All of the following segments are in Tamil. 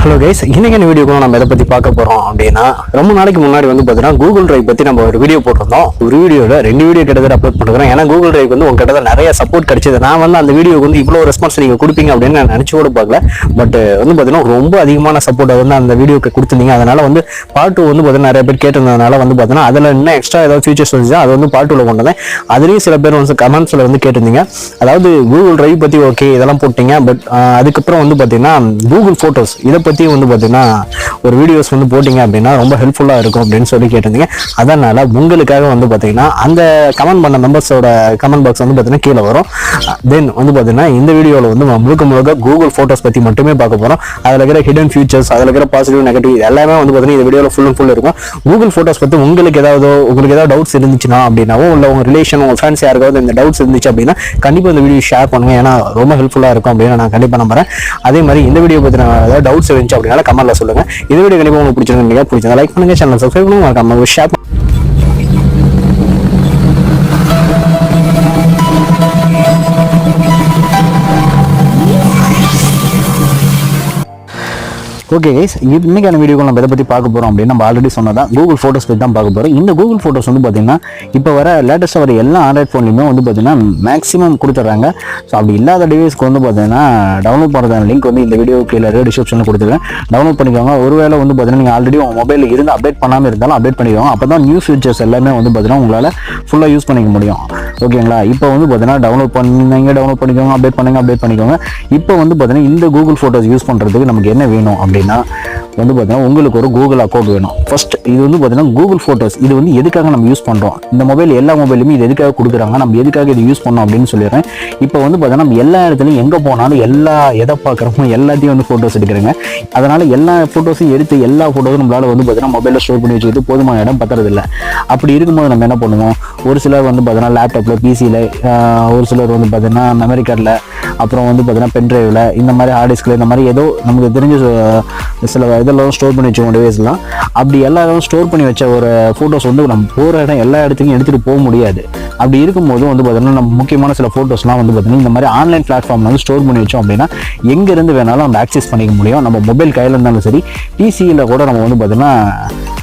ஹலோ கைஸ், இன்னைக்கு இந்த வீடியோக்கு நம்ம எதை பத்தி பார்க்க போறோம் அப்படின்னா, ரொம்ப நாளைக்கு முன்னாடி வந்து பார்த்தீங்கன்னா கூகுள் டிரைவ் பத்தி நம்ம ஒரு வீடியோ போட்டிருந்தோம். ஒரு வீடியோல 2 வீடியோ கிட்டத்தட்ட அப்லோட் பண்ணுறோம். ஏன்னா கூகுள் டிரைவ் வந்து உங்ககிட்ட நிறைய சப்போர்ட் கிடைச்சது. நான் வந்து அந்த வீடியோக்கு வந்து இவ்வளோ ரெஸ்பான்ஸ் நீங்க கொடுப்பீங்க அப்படின்னு நான் நினைச்சு கூட பார்க்கல. பட் வந்து பார்த்தீங்கன்னா ரொம்ப அதிகமான சப்போர்ட் வந்து அந்த வீடியோக்கு கொடுத்துருந்தீங்க. அதனால வந்து பார்ட் 2 வந்து பார்த்தீங்கன்னா நிறைய பேர் கேட்டிருந்ததுனால வந்து பார்த்தீங்கன்னா அதில் இன்னும் எக்ஸ்ட்ரா ஏதாவது ஃபீச்சர்ஸ் வந்துச்சு, அது வந்து பார்ட் 2ல கொண்டு வந்தேன். அதுலேயும் சில பேர் வந்து கமெண்ட்ஸ்ல வந்து கேட்டிருந்தீங்க. அதாவது கூகுள் டிரைவ் பத்தி ஓகே இதெல்லாம் போட்டீங்க, பட் அதுக்கப்புறம் வந்து பார்த்தீங்கன்னா கூகுள் போட்டோஸ் இதை பத்தி வந்து பார்த்தீங்கன்னா ஒரு வீடியோஸ் வந்து போட்டிங்க அப்படின்னா ரொம்ப ஹெல்ப்ஃபுல்லா இருக்கும் அப்படின்னு சொல்லி கேட்டிருந்தீங்க. அதனால உங்களுக்காக வந்து பார்த்தீங்கன்னா அந்த கமெண்ட் பண்ண மெம்பர்ஸோட கமெண்ட் பாக்ஸ் வந்து பார்த்தீங்கன்னா கீழே வரும். தென் வந்து பார்த்தீங்கன்னா இந்த வீடியோவில் வந்து முழுக்க கூகுள் போட்டோஸ் பற்றி மட்டுமே பார்க்க போகிறோம். அதில் இருக்கிற ஹிடன் ஃபியூச்சர்ஸ், அதில் இருக்கிற பாசிட்டிவ் நெகட்டிவ் எல்லாமே வந்து பார்த்தீங்கன்னா இந்த வீடியோவில் ஃபுல் இருக்கும். கூகுள் போட்டோஸ் பற்றி உங்களுக்கு ஏதாவது டவுட்ஸ் இருந்துச்சுன்னா அப்படின்னாவோ இல்லை உங்கள் ரிலேஷன் உங்கள் ஃப்ரெண்ட்ஸ் யாருக்காவது இந்த டவுட்ஸ் இருந்துச்சு அப்படின்னா கண்டிப்பாக இந்த வீடியோ ஷேர் பண்ணுங்க. ஏன்னா ரொம்ப ஹெல்ப்ஃபுல்லாக இருக்கும் அப்படின்னு நான் கண்டிப்பாக நம்புறேன். அதே மாதிரி இந்த வீடியோ பற்றி ஏதாவது டவுட்ஸ் இருந்துச்சு அப்படின்னா கமெண்ட்ல சொல்லுங்க. இந்த வீடியோ கண்டிப்பா உங்களுக்கு பிடிச்சிருந்தா லைக் பண்ணுங்க, சேனல் சப்ஸ்கிரைப் பண்ணுங்க, மறக்காம ஷேர் பண்ணுங்க. ஓகே கைஸ், இன்னைக்கான வீடியோக்கு நம்ம எதை பற்றி பார்க்க போகிறோம் அப்படின்னு நம்ம ஆல்ரெடி சொன்னதான் கூகுள் ஃபோட்டோஸ் பற்றி தான் பார்க்க போகிறோம். இந்த கூகுள் ஃபோட்டோஸ் வந்து பார்த்தீங்கன்னா இப்போ லேட்டஸ்ட்டாக வர எல்லா ஆண்ட்ராய்ட் ஃபோன்லையுமே வந்து பார்த்தீங்கன்னா மேக்ஸிமம் கொடுத்துட்றாங்க. ஸோ அப்படி இல்லாத டிவைஸ்க்கு வந்து பார்த்தீங்கன்னா டவுன்லோட் பண்ணுறதான லிங்க் வந்து இந்த வீடியோ கீழே டிஸ்கிரிப்ஷனில் கொடுத்துருக்கேன். டவுன்லோட் பண்ணிக்கோங்க. ஒருவேளை வந்து பார்த்தீங்கன்னா நீங்கள் ஆல்ரெடி உங்கள் மொபைலில் இருந்து அப்டேட் பண்ணாமல் இருந்தாலும் அப்டேட் பண்ணிக்கோங்க. அப்போ தான் நியூ ஃபீச்சர்ஸ் எல்லாமே வந்து பார்த்தீங்கன்னா உங்களால் ஃபுல்லாக யூஸ் பண்ணிக்க முடியும். ஓகேங்களா? இப்போ வந்து பார்த்தீங்கன்னா டவுன்லோட் பண்ணிக்கோங்க, அப்டேட் பண்ணிக்கோங்க. இப்போ வந்து பார்த்தீங்கன்னா இந்த கூகுள் ஃபோட்டோஸ் யூஸ் பண்ணுறதுக்கு நமக்கு என்ன வேணும் அப்படின்னா வந்து பார்த்தீங்கன்னா உங்களுக்கு ஒரு கூகுள் அக்கௌண்ட் வேணும். ஃபர்ஸ்ட் இது வந்து பார்த்தீங்கன்னா கூகுள் ஃபோட்டோஸ் இது வந்து எதுக்காக நம்ம யூஸ் பண்ணுறோம், இந்த மொபைல் எல்லா மொபைலுமே இது எதுக்காக கொடுக்குறாங்க, நம்ம எதுக்காக இது யூஸ் பண்ணோம் அப்படின்னு சொல்லிடுறேன். இப்போ வந்து பார்த்தீங்கன்னா நம்ம எல்லா இடத்துலையும் எங்கே போனாலும் எதை பார்க்குறோமோ எல்லாத்தையும் வந்து ஃபோட்டோஸ் எடுக்கிறேங்க. அதனால் எல்லா ஃபோட்டோஸையும் எடுத்து எல்லா ஃபோட்டோஸும் நம்மளால் வந்து பார்த்தீங்கன்னா மொபைலில் ஸ்டோர் பண்ணி வச்சுக்கிட்டு போதுமான இடம் பத்துறதில்லை. அப்படி இருக்கும்போது நம்ம என்ன பண்ணுவோம், ஒரு சிலர் வந்து பார்த்தீங்கன்னா லேப்டாப்பில், பிசியில், ஒரு சிலர் வந்து பார்த்தீங்கன்னா மெமரி கார்டில், அப்புறம் வந்து பார்த்தீங்கன்னா பென்ட்ரைவில், இந்த மாதிரி ஹார்ட் டிஸ்கில், இந்த மாதிரி ஏதோ நமக்கு தெரிஞ்ச சில இதெல்லாம் ஸ்டோர் பண்ணி வச்சுக்கோங்க டிவைஸ்லாம். அப்படி எல்லாரும் ஸ்டோர் பண்ணி வச்ச ஒரு ஃபோட்டோஸ் வந்து நம்ம போகிற இடம் எல்லா இடத்துக்கும் எடுத்துகிட்டு போக முடியாது. அப்படி இருக்கும்போது வந்து பார்த்தீங்கன்னா நம்ம முக்கியமான சில ஃபோட்டோஸ்லாம் வந்து பார்த்தீங்கன்னா இந்த மாதிரி ஆன்லைன் பிளாட்ஃபார்மில் வந்து ஸ்டோர் பண்ணி வச்சோம் அப்படின்னா எங்கேருந்து வேணாலும் நம்ம ஆக்சஸ் பண்ணிக்க முடியும். நம்ம மொபைல் கையில் இருந்தாலும் சரி, பிசியில் கூட நம்ம வந்து பார்த்தீங்கன்னா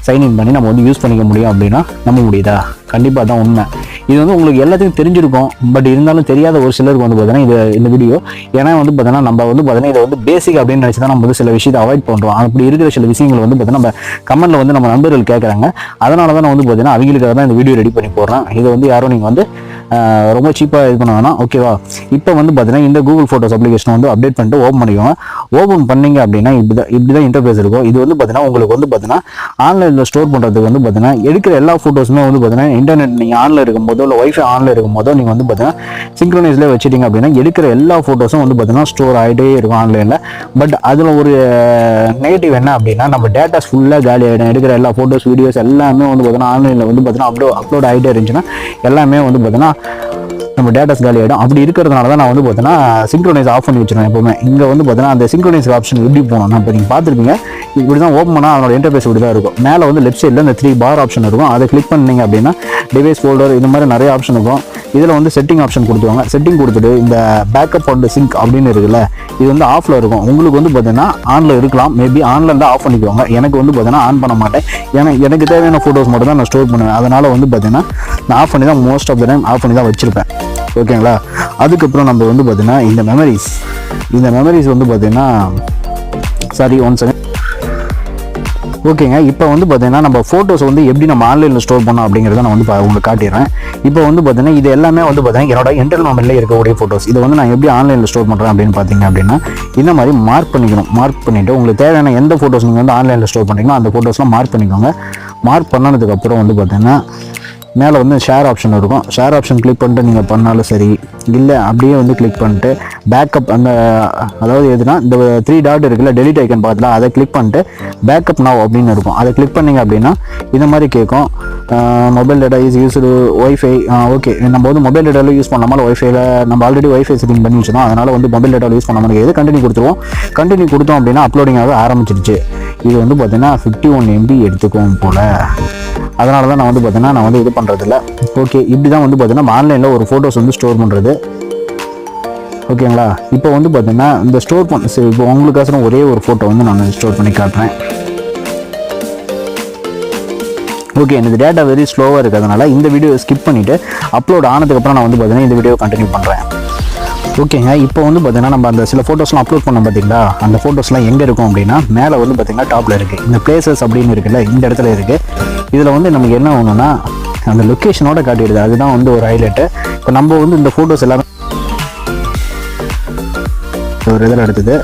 சைன்இன் பண்ணி நம்ம வந்து யூஸ் பண்ணிக்க முடியும். அப்படின்னா நம்ப முடியுதா? கண்டிப்பாக தான் உண்மை. இது வந்து உங்களுக்கு எல்லாத்தையும் தெரிஞ்சிருக்கும். பட் இருந்தாலும் தெரியாத ஒரு சிலருக்கு வந்து பார்த்தீங்கன்னா இந்த வீடியோ, ஏன்னா வந்து பார்த்தீங்கன்னா நம்ம வந்து பார்த்தீங்கன்னா இதை வந்து பேசிக் அப்படின்னு நினச்சி தான் நம்ம வந்து சில விஷயத்தை அவாய்ட் பண்ணுறோம். அப்படி இருக்கிற சில விஷயங்கள் வந்து பார்த்தீங்கன்னா நம்ம கமெண்ட்ல வந்து நம்ம நண்பர்கள் கேட்குறாங்க. அதனால தான் நான் வந்து பார்த்தீங்கன்னா அவங்களுக்காக தான் இந்த வீடியோ ரெடி பண்ணி போடுறேன். இதை வந்து யாரும் நீங்கள் வந்து ரொம்ப சீப்பாக இது பண்ண வேணாம். ஓகேவா? இப்போ வந்து பார்த்தீங்கன்னா இந்த கூகுள் ஃபோட்டோஸ் அப்ளிகேஷன் வந்து அப்டேட் பண்ணிட்டு ஓப்பன் பண்ணிக்கோங்க. ஓப்பன் பண்ணீங்க அப்படின்னா இப்படி தான் இன்டர்ஃபேஸ் இருக்கும். இது வந்து பார்த்தீங்கன்னா உங்களுக்கு வந்து பார்த்தீங்கன்னா ஆன்லைனில் ஸ்டோர் பண்ணுறதுக்கு வந்து பார்த்தீங்கன்னா எடுக்கிற எல்லா ஃபோட்டோஸுமே வந்து பார்த்தீங்கன்னா இன்டர்நெட் நீங்கள் ஆன்லைன் இருக்கும் போதோ இல்லை ஒய்ஃபை ஆன்லைன் இருக்கும் போதோ நீங்கள் வந்து பார்த்தீங்கன்னா சிங்க்ரோனைஸ்லேயே வச்சுட்டீங்க அப்படின்னா எடுக்கிற எல்லா ஃபோட்டோஸும் வந்து பார்த்தீங்கன்னா ஸ்டோர் ஆகிட்டே இருக்கும் ஆன்லைனில். பட் அதில் ஒரு நெகட்டிவ் என்ன அப்படின்னா நம்ம டேட்டாஸ் ஃபுல்லாக காலி ஆகிடும். எடுக்கிற எல்லா ஃபோட்டோஸ், வீடியோஸ் எல்லாமே வந்து பார்த்தீங்கன்னா ஆன்லைனில் வந்து பார்த்தீங்கன்னா அப்லோட் ஆகிட்டே இருந்துச்சுன்னா எல்லாமே வந்து பார்த்தீங்கன்னா நம்ம டேட்டாஸ் காலி ஆகிடும். அப்படி இருக்கிறதுனால தான் நான் வந்து பார்த்தீங்கன்னா சிங்க்ரோனைஸ் ஆஃப் பண்ணி வச்சிருவேன் எப்பவுமே. இங்கே வந்து பார்த்தீங்கன்னா அந்த சிங்க்ரோனைஸ் ஆப்ஷன் எப்படி போகணும், நான் இப்போ நீங்கள் பார்த்துருப்பீங்க. இப்படி தான் ஓப்பன் பண்ணால் அதனோட இன்டர்ஃபேஸ் இப்படி தான் இருக்கும். மேலே வந்து லெஃப்ட் சைடில் இந்த 3 பார் ஆப்ஷன் இருக்கும். அதை கிளிக் பண்ணிங்க அப்படின்னா டிவைஸ் ஃபோல்டர் இந்த மாதிரி நிறைய ஆப்ஷன் இருக்கும். இதில் வந்து செட்டிங் ஆப்ஷன் கொடுத்துருவாங்க. செட்டிங் கொடுத்துட்டு இந்த பேக்கப் அண்ட் சிங்க் அப்படின்னு இருக்குல்ல, இது வந்து ஆஃபில் இருக்கும். உங்களுக்கு வந்து பார்த்தீங்கன்னா ஆனில் இருக்கலாம். மேபி ஆனில் இருந்தால் ஆஃப் பண்ணிக்குவாங்க. எனக்கு வந்து பார்த்தீங்கன்னா ஆன் பண்ண மாட்டேன். ஏன்னா எனக்கு தேவையான ஃபோட்டோஸ் மட்டும் தான் நான் ஸ்டோர் பண்ணுவேன். அதனால் வந்து பார்த்தீங்கன்னா நான் ஆஃப் பண்ணி தான் most of the time off பண்ணி தான் வச்சுருப்பேன். ஓகேங்களா? அதுக்கப்புறம் நம்ம வந்து பார்த்தீங்கன்னா இந்த மெமரிஸ் வந்து பார்த்தீங்கன்னா ஒன் செகண்ட். ஓகேங்க, இப்போ வந்து பார்த்தீங்கன்னா நம்ம ஃபோட்டோஸ் வந்து எப்படி நம்ம ஆன்லைனில் ஸ்டோர் பண்ணோம் அப்படிங்கிறத நான் வந்து உங்களுக்கு காட்டிடுறேன். இப்போ வந்து பார்த்தீங்கன்னா இது எல்லாமே வந்து பார்த்தீங்கன்னா என்னோட இன்டர்னல் மொபைலில் இருக்கக்கூடிய ஃபோட்டோஸ். இதை வந்து நான் எப்படி ஆன்லைனில் ஸ்டோர் பண்ணுறேன் அப்படின்னு பார்த்தீங்க அப்படின்னா இந்த மாதிரி மார்க் பண்ணிவிட்டு உங்களுக்கு தேவையான எந்த ஃபோட்டோஸ் நீங்கள் வந்து ஆன்லைனில் ஸ்டோர் பண்ணுறீங்களோ அந்த ஃபோட்டோஸ்லாம் மார்க் பண்ணிக்கோங்க. மார்க் பண்ணதுக்கப்புறம் வந்து பார்த்தீங்கன்னா மேலே வந்து ஷேர் ஆப்ஷன் இருக்கும். ஷேர் ஆப்ஷன் கிளிக் பண்ணிட்டு நீங்கள் பண்ணாலும் சரி, இல்லை அப்படியே வந்து கிளிக் பண்ணிட்டு பேக்கப் அதாவது எதுனா இந்த 3 டாட் இருக்குல்ல, டெலிட் ஐக்கன் பார்த்துல அதை கிளிக் பண்ணிட்டு பேக்கப் நவ் அப்படின்னு இருக்கும். அதை கிளிக் பண்ணிங்க அப்படின்னா இந்த மாதிரி கேட்கும். Mobile data is used wifi. Okay, நம்ம வந்து மொபைல் டேட்டாவில் யூஸ் பண்ணாமல் ஒய்ஃபைல நம்ம ஆல்ரெடி ஒய்ஃபை செட்டிங் பண்ணி வச்சிருந்தோம். அதனால் வந்து மொபைல் டேட்டாவில் யூஸ் பண்ண மாதிரி கண்டினியூ கொடுத்தோம் அப்படின்னா அப்லோடிங் ஆக ஆரம்பிச்சிருச்சு. இது வந்து பார்த்தீங்கன்னா 51 MB எடுத்துக்கும் போல். அதனால தான் நான் வந்து பார்த்தீங்கன்னா நான் வந்து இது பண்ணுறதில்ல. ஓகே, இப்படி தான் வந்து பார்த்தீங்கன்னா ஆன்லைனில் ஒரு ஃபோட்டோஸ் வந்து ஸ்டோர் பண்ணுறது. ஓகேங்களா. இப்போ வந்து பார்த்தீங்கன்னா இந்த ஸ்டோர் பண்ண சரி, இப்போ உங்களுக்காக ஒரே ஒரு ஃபோட்டோ வந்து நான் ஸ்டோர் பண்ணி காட்டுறேன். ஓகே, எனக்கு டேட்டா வெரி ஸ்லோவாக இருக்கிறதுனால இந்த வீடியோ ஸ்கிப் பண்ணிவிட்டு அப்லோட் ஆனதுக்கப்புறம் நான் வந்து பார்த்தீங்கன்னா இந்த வீடியோ கண்டினியூ பண்ணுறேன். ஓகேங்க, இப்போ வந்து பார்த்தீங்கன்னா நம்ம அந்த சில ஃபோட்டோஸ்லாம் அப்லோட் பண்ணோம் பார்த்தீங்களா, அந்த ஃபோட்டோஸ்லாம் எங்கே இருக்கும் அப்படின்னா மேலே வந்து பார்த்தீங்கன்னா டாப்பில் இருக்குது. இந்த பிளேசஸ் அப்படின்னு இருக்குல்ல, இந்த இடத்துல இருக்குது. இதில் வந்து நமக்கு என்ன ஒன்றுனா அந்த லொக்கேஷனோட காட்டிடுது, அதுதான் வந்து ஒரு ஹைலைட்டு. இப்போ நம்ம வந்து இந்த ஃபோட்டோஸ் எல்லாமே ஒரு இதில் எடுத்தது.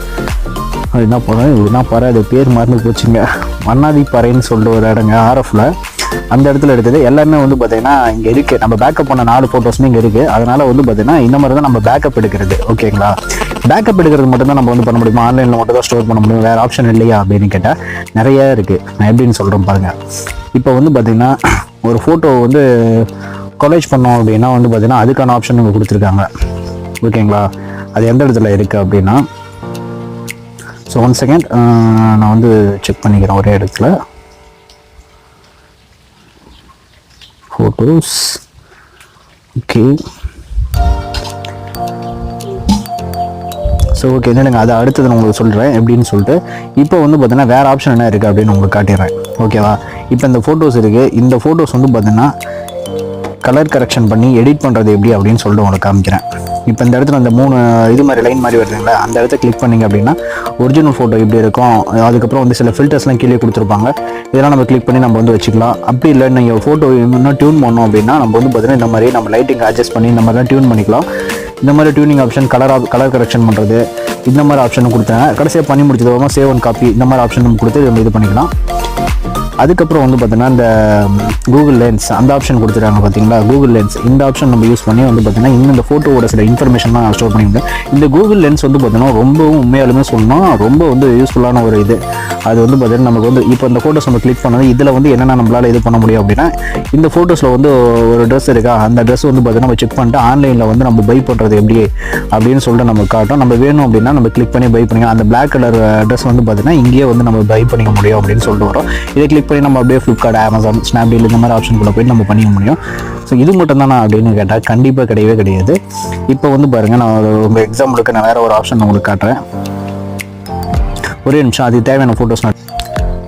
அது என்ன போகிறேன் என்ன பாரு, அது பேர் மறந்து போச்சுங்க, மன்னாதி பாறைன்னு சொல்லிட்டு ஒரு இடங்க ஆர்எஃப்ல, அந்த இடத்துல எடுத்தது. எல்லாமே வந்து பார்த்தீங்கன்னா இங்கே இருக்குது. நம்ம பேக்கப் பண்ண 4 ஃபோட்டோஸுமே இங்கே இருக்குது. அதனால் வந்து பார்த்தீங்கன்னா இந்த மாதிரி தான் நம்ம பேக்கப் எடுக்கிறது. ஓகேங்களா, பேக்கப் எடுக்கிறது மட்டும்தான் நம்ம வந்து பண்ண முடியுமா, ஆன்லைனில் மட்டும் தான் ஸ்டோர் பண்ண முடியும், வேறு ஆப்ஷன் இல்லையா அப்படின்னு கேட்டால் நிறைய இருக்குது. நான் எப்படின்னு சொல்கிறேன் பாருங்கள். இப்போ வந்து பார்த்தீங்கன்னா ஒரு ஃபோட்டோ வந்து கொலேஜ் பண்ணோம் அப்படின்னா வந்து பார்த்தீங்கன்னா அதுக்கான ஆப்ஷன் இங்கே கொடுத்துருக்காங்க. ஓகேங்களா, அது எந்த இடத்துல இருக்குது அப்படின்னா, ஸோ 1 செகண்ட் நான் வந்து செக் பண்ணிக்கிறேன் ஒரே இடத்துல. Photos okay. ஸோ ஓகே, இல்லைங்க, அதை அடுத்தது நான் உங்களுக்கு சொல்கிறேன் எப்படின்னு சொல்லிட்டு. இப்போ வந்து பார்த்தீங்கன்னா வேறு ஆப்ஷன் என்ன இருக்குது அப்படின்னு உங்களுக்கு காட்டிடுறேன். ஓகேவா, இப்போ இந்த ஃபோட்டோஸ் இருக்குது. இந்த ஃபோட்டோஸ் வந்து பார்த்தீங்கன்னா கலர் கரெக்ஷன் பண்ணி எடிட் பண்ணுறது எப்படி அப்படின்னு சொல்லிட்டு உங்களுக்கு காமிக்கிறேன். இப்போ இந்த இடத்துல அந்த 3 இது மாதிரி லைன் மாதிரி வருதுங்களா, அந்த இடத்த கிளிக் பண்ணிங்க அப்படின்னா ஒரிஜினல் ஃபோட்டோ இப்படி இருக்கும். அதுக்கப்புறம் வந்து சில ஃபில்டர்ஸ்லாம் கீழே கொடுத்துருப்பாங்க. இதெல்லாம் நம்ம கிளிக் பண்ணி நம்ம வந்து வச்சுக்கலாம். அப்படி இல்லை நீங்கள் ஃபோட்டோ இன்னும் டியூன் பண்ணோம் அப்படின்னா நம்ம வந்து பார்த்தீங்கன்னா இந்த மாதிரி நம்ம லைட்டிங் அட்ஜஸ்ட் பண்ணி இந்த மாதிரிலாம் டியூன் பண்ணிக்கலாம். இந்த மாதிரி டியூனிங் ஆப்ஷன், கலர் கரெக்ஷன் பண்ணுறது, இந்த மாதிரி ஆப்ஷனும் கொடுத்தாங்க. கடைசியாக பண்ணி முடிச்சதுக்கப்புறமா சேவ் அண்ட் காப்பி இந்த மாதிரி ஆப்ஷன் நம்ம கொடுத்து நம்ம இது பண்ணிக்கலாம். அதுக்கப்புறம் வந்து பார்த்தீங்கன்னா இந்த கூகுள் லென்ஸ் அந்த ஆப்ஷன் கொடுத்துருக்காங்க பார்த்தீங்களா, கூகுள் லென்ஸ் இந்த ஆப்ஷன் நம்ம யூஸ் பண்ணி வந்து பார்த்தீங்கன்னா இன்னும் இந்த ஃபோட்டோவோட சில இன்ஃபர்மேஷன்லாம் ஸ்டோர் பண்ணியிருந்தேன். இந்த கூகுள் லென்ஸ் வந்து பார்த்தீங்கன்னா ரொம்பவும் உண்மையாலுமே சொல்லணும் ரொம்ப வந்து யூஸ்ஃபுல்லான ஒரு இது. அது வந்து பார்த்தீங்கன்னா நமக்கு வந்து இப்போ இந்த ஃபோட்டோஸ் நம்ம கிளிக் பண்ணது இதில் வந்து என்னென்ன நம்மளால் இது பண்ண முடியும் அப்படின்னா, இந்த ஃபோட்டோஸில் வந்து ஒரு ட்ரெஸ் இருக்கா, அந்த ட்ரெஸ் வந்து பார்த்தீங்கன்னா நம்ம செக் பண்ணிட்டு ஆன்லைனில் வந்து நம்ம பை பண்ணுறது எப்படி அப்படின்னு சொல்லிட்டு நம்ம காட்டும். நம்ம வேணும் அப்படின்னா நம்ம கிளிக் பண்ணி பை பண்ணிக்கலாம். அந்த பிளாக் கலர் ட்ரெஸ் வந்து பார்த்தீங்கன்னா இங்கேயே வந்து நம்ம பை பண்ணிக்க முடியும் அப்படின்னு சொல்லிட்டு வரும். இதை கிளிக் பண்ணி நம்ம அப்படியே ஃப்ளிப்கார்ட், அமேசான், ஸ்னாப்டீல் இந்த மாதிரி ஆப்ஷனுக்குள்ளே போய்ட்டு நம்ம பண்ணிக்க முடியும். ஸோ இது மட்டும் தானே அப்படின்னு கேட்டால் கண்டிப்பாக கிடையவே கிடையாது. இப்போ வந்து பாருங்கள், நான் உங்கள் எக்ஸாம்பிளுக்கு நான் வேறு ஒரு ஆப்ஷன் உங்களுக்கு காட்டுறேன். ஒரே நிமிஷம், அது தேவையான ஃபோட்டோஸ்.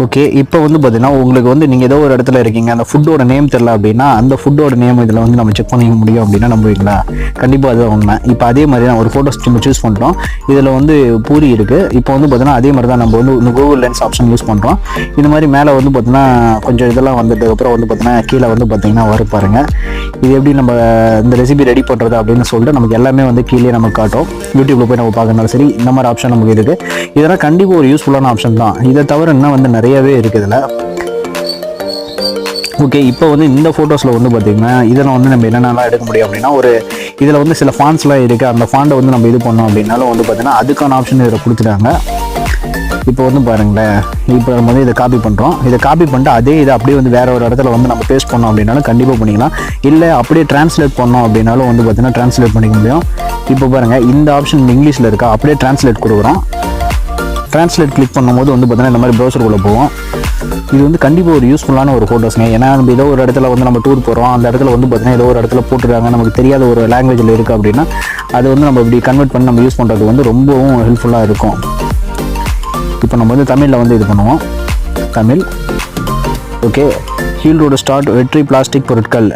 ஓகே, இப்போ வந்து பார்த்தீங்கன்னா உங்களுக்கு வந்து நீங்கள் ஏதோ ஒரு இடத்துல இருக்கீங்க, அந்த ஃபுட்டோட நேம் தெரில அப்படின்னா அந்த ஃபுட்டோட நேம் இதில் வந்து நம்ம செக் பண்ணிக்க முடியும் அப்படின்னா நம்புவீங்களா? கண்டிப்பாக அதுதான் உண்மை. இப்போ அதே மாதிரி நான் ஒரு ஃபோட்டோஸ் நம்ம சூஸ் பண்ணுறோம். இதில் வந்து பூரி இருக்குது. இப்போ வந்து பார்த்தீங்கன்னா அதே மாதிரி தான் நம்ம வந்து இந்த கூகுள் லென்ஸ் ஆப்ஷன் யூஸ் பண்ணுறோம். இந்த மாதிரி மேலே வந்து பார்த்தீங்கன்னா கொஞ்சம் இதெல்லாம் வந்ததுக்கப்புறம் வந்து பார்த்தீங்கன்னா கீழே வந்து பார்த்தீங்கன்னா வரும் பாருங்க. இது எப்படி நம்ம இந்த ரெசிபி ரெடி பண்ணுறது அப்படின்னு சொல்லிட்டு நமக்கு எல்லாமே வந்து கீழே நமக்கு காட்டும். யூடியூப்பில் போய் நம்ம பார்க்கறனாலும் சரி இந்த மாதிரி ஆப்ஷன் நமக்கு இருக்குது. இதெல்லாம் கண்டிப்பாக ஒரு யூஸ்ஃபுல்லான ஆப்ஷன் தான். இதை தவிர இன்னும் வந்து நிறையவே இருக்குது இதில். ஓகே, இப்போ வந்து இந்த ஃபோட்டோஸில் வந்து பார்த்திங்கன்னா இதில் வந்து நம்ம என்னென்னலாம் எடுக்க முடியும் அப்படின்னா, ஒரு இதில் வந்து சில ஃபாண்ட்ஸ்லாம் இருக்குது. அந்த ஃபாண்டை வந்து நம்ம இது பண்ணோம் அப்படின்னாலும் வந்து பார்த்திங்கன்னா அதுக்கான ஆப்ஷன் இதில் கொடுத்துட்டாங்க. இப்போ வந்து பாருங்களேன், இப்போ நம்ம வந்து இதை காப்பி பண்ணுறோம். இதை காப்பி பண்ணிட்டு அதே இதை அப்படியே வந்து வேறு ஒரு இடத்துல வந்து நம்ம பேஸ்ட் பண்ணோம் அப்படின்னாலும் கண்டிப்பாக பண்ணிக்கலாம். இல்லை அப்படியே ட்ரான்ஸ்லேட் பண்ணோம் அப்படின்னாலும் வந்து பார்த்திங்கன்னா ட்ரான்ஸ்லேட் பண்ணிக்க முடியும். இப்போ பாருங்கள், இந்த ஆப்ஷன் இங்கிலீஷில் இருக்கா, அப்படியே ட்ரான்ஸ்லேட் கொடுக்குறோம். ட்ரான்ஸ்லேட் கிளிக் பண்ணும்போது வந்து பார்த்தீங்கன்னா இந்த மாதிரி ப்ரௌசருக்குள்ளே போவோம். இது வந்து கண்டிப்பாக ஒரு யூஸ்ஃபுல்லான ஒரு ஃபோட்டோஸ்ங்க. ஏன்னா நம்ம ஏதோ ஒரு இடத்துல வந்து நம்ம டூர் போகிறோம், அந்த இடத்துல வந்து பார்த்தீங்கன்னா ஏதோ ஒரு இடத்துல போட்டுருக்காங்க, நமக்கு தெரியாத ஒரு லாங்குவேஜில் இருக்குது அப்படின்னா அது வந்து நம்ம இப்படி கன்வெர்ட் பண்ணி நம்ம யூஸ் பண்ணுறது வந்து ரொம்பவும் ஹெல்ப்ஃபுல்லாக இருக்கும். இப்போ நம்ம வந்து தமிழில் வந்து இது பண்ணுவோம். தமிழ் ஓகே, ஹீல் ரோடு ஸ்டார்ட் வெற்றி பிளாஸ்டிக் பொருட்கள்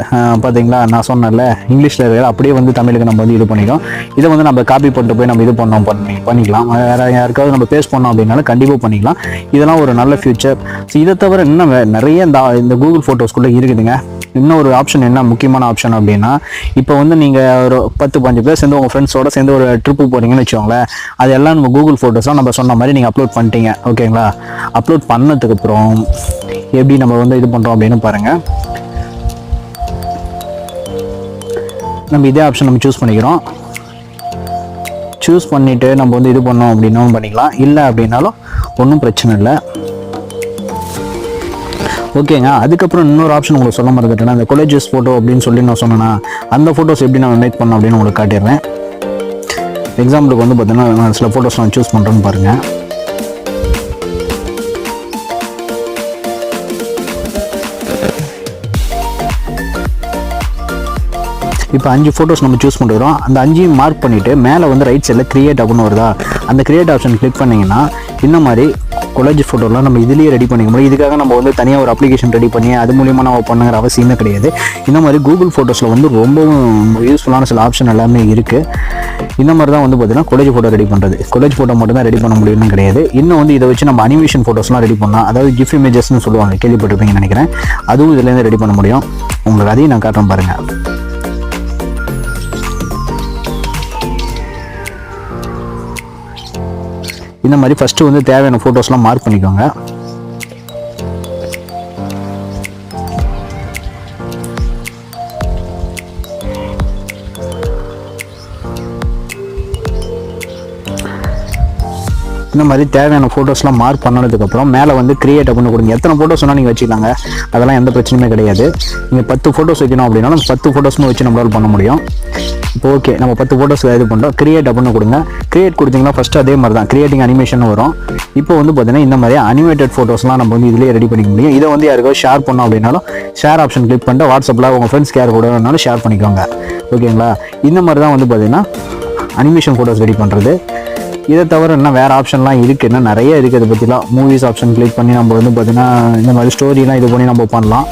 பார்த்தீங்களா, நான் சொன்னேன்ல இங்கிலீஷில் இருக்கிற அப்படியே வந்து தமிழுக்கு நம்ம வந்து இது பண்ணிக்கிறோம். இதை வந்து நம்ம காப்பி பண்ணிட்டு போய் நம்ம இது பண்ணிக்கலாம். வேறு யாருக்காவது நம்ம பேஸ்ட் பண்ணோம் அப்படின்னாலும் கண்டிப்பாக பண்ணிக்கலாம். இதெல்லாம் ஒரு நல்ல ஃபியூச்சர். ஸோ இதை தவிர இன்னும் நிறைய இந்த கூகுள் ஃபோட்டோஸ்குள்ளே இருக்குதுங்க. இன்னும் ஒரு ஆப்ஷன் என்ன முக்கியமான ஆப்ஷன் அப்படின்னா, இப்போ வந்து நீங்கள் ஒரு 10-15 பேர் சேர்ந்து உங்கள் ஃப்ரெண்ட்ஸோட சேர்ந்து ஒரு ட்ரிப்பு போகிறீங்கன்னு வச்சுக்கோங்களேன். அது எல்லாம் நம்ம கூகுள் ஃபோட்டோஸ்லாம் நம்ம சொன்ன மாதிரி நீங்கள் அப்லோட் பண்ணிட்டீங்க. ஓகேங்களா, அப்லோட் பண்ணதுக்கப்புறம் எப்படி நம்ம வந்து இது பண்ணுறோம் அப்படின்னு பாருங்கள். நம்ம இதே ஆப்ஷன் நம்ம சூஸ் பண்ணிக்கிறோம். சூஸ் பண்ணிவிட்டு நம்ம வந்து இது பண்ணோம் அப்படின்னாலும் பண்ணிக்கலாம். இல்லை அப்படின்னாலும் ஒன்றும் பிரச்சனை இல்லை. ஓகேங்க, அதுக்கப்புறம் இன்னொரு ஆப்ஷன் உங்களுக்கு சொல்ல மறந்துட்டேன்னா, அந்த கொலேஜஸ் ஃபோட்டோ அப்படின்னு சொல்லி நான் சொன்னேன்னா அந்த ஃபோட்டோஸ் எப்படி நான் மேக் பண்ணோம் அப்படின்னு உங்களுக்கு காட்டிடுறேன். எக்ஸாம்பிளுக்கு வந்து பார்த்தீங்கன்னா நான் சில ஃபோட்டோஸ் நான் சூஸ் பண்ணுறேன்னு பாருங்கள். இப்போ 5 ஃபோட்டோஸ் நம்ம சூஸ் பண்ணுறோம். அந்த 5 மார்க் பண்ணிவிட்டு மேலே வந்து ரைட் சைடில் கிரியேட் அப்படின்னு வருதா, அந்த கிரியேட் ஆப்ஷன் கிளிக் பண்ணிங்கன்னா இந்த மாதிரி கொலேஜ் ஃபோட்டோலாம் நம்ம இதுலேயே ரெடி பண்ணிக்க முடியும். இதுக்காக நம்ம வந்து தனியாக ஒரு அப்ளிகேஷன் ரெடி பண்ணி அது மூலியமாக நம்ம பண்ணுங்கிற அவசியமே கிடையாது. இந்த மாதிரி கூகுள் ஃபோட்டோஸில் வந்து ரொம்பவும் யூஸ்ஃபுல்லான சில ஆப்ஷன் எல்லாமே இருக்குது. இந்த மாதிரி தான் வந்து பார்த்தீங்கன்னா கொலேஜ் ஃபோட்டோ ரெடி பண்ணுறது. கொலேஜ் ஃபோட்டோ மட்டும் தான் ரெடி பண்ண முடியும்னு கிடையாது. இன்னும் வந்து இதை வச்சு நம்ம அனிமேஷன் ஃபோட்டோஸ்லாம் ரெடி பண்ணலாம். அதாவது கிஃப் இமேஜஸ்ன்னு சொல்லுவாங்க, கேள்விப்பட்டிருப்பீங்கன்னு நினைக்கிறேன். அதுவும் இதுலேருந்து ரெடி பண்ண முடியும். உங்களுக்கு அதையும் நான் காட்டுறேன் பாருங்கள். இந்த மாதிரி ஃபஸ்ட்டு வந்து தேவையான ஃபோட்டோஸ்லாம் மார்க் பண்ணிக்கோங்க. இந்த மாதிரி தேவையான ஃபோட்டோஸ்லாம் மார்க் பண்ணதுக்கப்புறம் மேலே வந்து கிரியேட் அப்படின்னு கொடுங்க. எத்தனை ஃபோட்டோஸ் வேணால் நீங்கள் வச்சுக்கலாங்க, அதெல்லாம் எந்த பிரச்சனையுமே கிடையாது. நீங்கள் 10 ஃபோட்டோஸ் வைக்கணும் அப்படின்னா 10 ஃபோட்டோஸுமே வச்சு நம்மளால் பண்ண முடியும். இப்போ ஓகே, நம்ம 10 ஃபோட்டோஸ் இது பண்ணுறோம். கிரியேட் அப்படின்னு கொடுங்க. கிரியேட் கொடுத்தீங்கன்னா ஃபஸ்ட்டு அதே மாதிரி தான் கிரியேட்டிங் அனிமேஷன் வரும். இப்போ வந்து பார்த்தீங்கன்னா இந்த மாதிரி அனிமேட்டட் ஃபோட்டோஸ்லாம் நம்ம வந்து இதிலேயே ரெடி பண்ணிக்க முடியும். இதை வந்து யாருக்கோ ஷேர் பண்ணோம் அப்படின்னாலும் ஷேர் ஆப்ஷன் கிளிக் பண்ணிட்டு வாட்ஸ்அப்பில் உங்கள் ஃப்ரெண்ட்ஸ்க்கு யார் கூட வேணாலும் ஷேர் பண்ணிக்கோங்க. ஓகேங்களா? இந்த மாதிரி தான் வந்து பார்த்தீங்கன்னா அனிமேஷன் ஃபோட்டோஸ் ரெடி பண்ணுறது. இதை தவிர இன்னும் வேறு ஆப்ஷன்லாம் இருக்குது, இன்னும் நிறைய இருக்குது. அதை பற்றிலாம் மூவிஸ் ஆப்ஷன் கிளிக் பண்ணி நம்ம வந்து பார்த்திங்கன்னா இந்த மாதிரி ஸ்டோரிலாம் இது பண்ணி நம்ம பண்ணலாம்.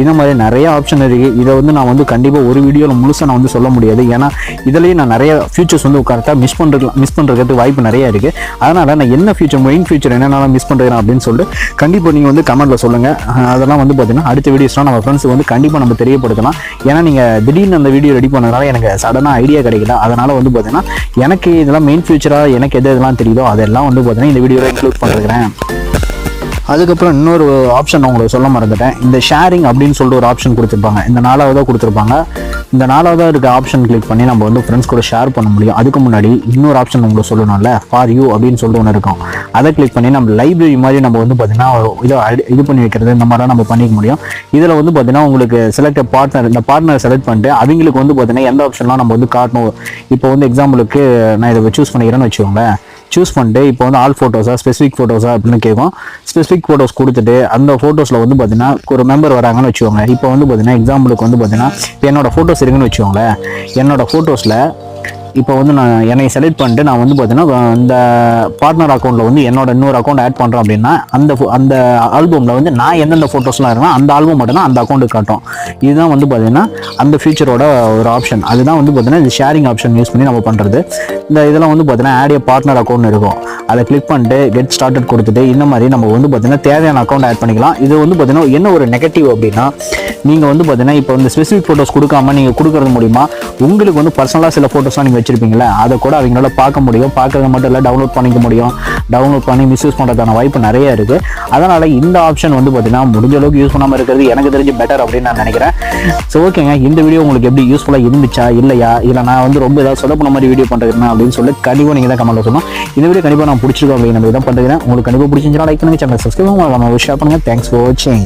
இந்த மாதிரி நிறைய ஆப்ஷன் இருக்குது. இதை வந்து நான் வந்து கண்டிப்பாக ஒரு வீடியோவில் முழுசாக நான் வந்து சொல்ல முடியாது. ஏன்னா இதுலேயும் நான் நிறைய ஃபியூச்சர்ஸ் வந்து கரெக்டாக மிஸ் பண்ணுறதுக்கு வாய்ப்பு நிறைய இருக்குது. அதனால் நான் என்ன ஃபியூச்சர், மெயின் ஃபியூச்சர் என்னென்னாலும் மிஸ் பண்ணுறேன் அப்படின்னு சொல்லிட்டு கண்டிப்பாக நீங்கள் வந்து கமெண்ட்டில் சொல்லுங்கள். அதெல்லாம் வந்து பார்த்திங்கன்னா அடுத்த வீடியோஸ்லாம் நம்ம ஃப்ரெண்ட்ஸுக்கு வந்து கண்டிப்பாக நம்ம தெரியப்படுத்தலாம். ஏன்னா நீங்கள் திடீர்னு அந்த வீடியோ ரெடி பண்ணதுனால எனக்கு சடனாக ஐடியா கிடைக்கல. அதனால் வந்து பார்த்திங்கன்னா எனக்கு இதெல்லாம் மெயின் ஃபியூச்சராக எனக்கு எது இதெல்லாம் தெரியுதோ அதெல்லாம் வந்து பார்த்தீங்கன்னா இந்த வீடியோவில் இன்க்ளூட் பண்ணிருக்கிறேன். அதுக்கப்புறம் இன்னொரு ஆப்ஷன் உங்களுக்கு சொல்ல மறந்துட்டேன். இந்த ஷேரிங் அப்படின்னு சொல்லிட்டு ஒரு ஆப்ஷன் கொடுத்துருப்பாங்க. இந்த 4வதாக கொடுத்துருப்பாங்க. இந்த 4வதாக இருக்க ஆப்ஷன் கிளிக் பண்ணி நம்ம வந்து ஃப்ரெண்ட்ஸ் கூட ஷேர் பண்ண முடியும். அதுக்கு முன்னாடி இன்னொரு ஆப்ஷன் உங்களுக்கு சொல்லணும்ல, ஃபார் யூ அப்படின்னு சொல்லிட்டு ஒன்று இருக்கும். அதை கிளிக் பண்ணி நம்ம லைப்ரரி மாதிரி நம்ம வந்து பார்த்தீங்கன்னா இது பண்ணி வைக்கிறது, இந்த மாதிரிலாம் நம்ம பண்ணிக்க முடியும். இதில் வந்து பார்த்தீங்கன்னா உங்களுக்கு செலக்ட் பார்ட்னர், இந்த பார்ட்னர் செலக்ட் பண்ணிட்டு அவங்களுக்கு வந்து பார்த்தீங்கன்னா எந்த ஆப்ஷன்லாம் நம்ம வந்து காட்டணும். இப்போ வந்து எக்ஸாம்பிளுக்கு நான் இதை சூஸ் பண்ணிக்கிறேன்னு வச்சுக்கோங்களேன். சூஸ் பண்ணிட்டு இப்போ வந்து ஆல் ஃபோட்டோஸா ஸ்பெசிஃபிக் ஃபோட்டோஸா அப்படின்னு கேட்கும். ஸ்பெசிஃபிக் ஃபோட்டோஸ் கொடுத்துட்டு அந்த ஃபோட்டோஸில் வந்து பார்த்தீங்கன்னா ஒரு மெம்பர் வராங்கன்னு வச்சுக்கோங்க. இப்போ வந்து பார்த்தீங்கன்னா எக்ஸாம்பிளுக்கு வந்து பார்த்தீங்கன்னா இப்போ என்னோட ஃபோட்டோஸ் இருக்குன்னு வச்சுக்கோங்களேன். என்னோட ஃபோட்டோஸில் இப்போ வந்து நான் என்னை செலக்ட் பண்ணிட்டு நான் வந்து பார்த்தீங்கன்னா இந்த பார்ட்னர் அக்கௌண்ட்டில் வந்து என்னோட இன்னொரு அக்கௌண்ட் ஆட் பண்ணுறேன் அப்படின்னா அந்த ஆல்பமில் வந்து நான் எந்தெந்த ஃபோட்டோஸ்லாம் இருக்கேன் அந்த ஆல்பம் மட்டும் தான் அந்த அக்கௌண்ட்டுக்கு காட்டும். இதுதான் வந்து பார்த்தீங்கன்னா அந்த ஃபியூச்சரோட ஒரு ஆப்ஷன். அதுதான் வந்து பார்த்தீங்கன்னா இந்த ஷேரிங் ஆப்ஷன் யூஸ் பண்ணி நம்ம பண்ணுறது. இந்த இதெல்லாம் வந்து பார்த்தீங்கன்னா ஆட் ஏ பார்ட்னர் அக்கௌண்ட் இருக்கும். அதை கிளிக் பண்ணிட்டு கெட் ஸ்டார்டட் கொடுத்துட்டு இந்த மாதிரி நம்ம வந்து பார்த்தீங்கன்னா தேவையான அக்கௌண்ட் ஆட் பண்ணிக்கலாம். இது வந்து பார்த்தீங்கன்னா என்ன ஒரு நெகட்டிவ் அப்படின்னா, நீங்கள் வந்து பார்த்தீங்கன்னா இப்போ இந்த ஸ்பெசிஃபிக் ஃபோட்டோஸ் கொடுக்காம நீங்கள் கொடுக்கறது மூலிமா உங்களுக்கு வந்து பர்சனலாக சில ஃபோட்டோஸ்லாம் நீங்கள் வச்சிருப்பீங்களா, அதை கூட அவங்களால பார்க்க முடியும். பார்க்கறது மட்டும் இல்லை, டவுன்லோட் பண்ணிக்க முடியும். டவுன்லோட் பண்ணி மிஸ்யூஸ் பண்ணுறதுக்கான வாய்ப்பு நிறைய இருக்குது. அதனால் இந்த ஆப்ஷன் வந்து பார்த்தீங்கன்னா முடிஞ்ச அளவுக்கு யூஸ் பண்ணாமல் இருக்கிறது எனக்கு தெரிஞ்சு பெட்டர் அப்படின்னு நான் நினைக்கிறேன். ஸோ ஓகேங்க, இந்த வீடியோ உங்களுக்கு எப்படி யூஸ்ஃபுல்லாக இருந்துச்சா இல்லையா, இல்லை நான் வந்து ரொம்ப ஏதாவது சொதப்பின மாதிரி வீடியோ பண்ணுறேன் அப்படின்னு சொல்லி கண்டிப்பாக நீங்கள் தான் கமெண்ட்டில் சொல்லணும். இந்த வீடியோ கண்டிப்பாக நான் பிடிச்சிருக்கோம் அப்படின்னு நம்ம இதான் பண்ணுறேன். உங்களுக்கு கண்டிப்பாக பிடிச்சிருந்துச்சுன்னா லைக் பண்ணுங்கள், சேனல் சப்ஸ்கிரைப் பண்ணுங்கள், ஷேர் பண்ணுங்கள். தேங்க்ஸ் ஃபார் வாட்சிங்.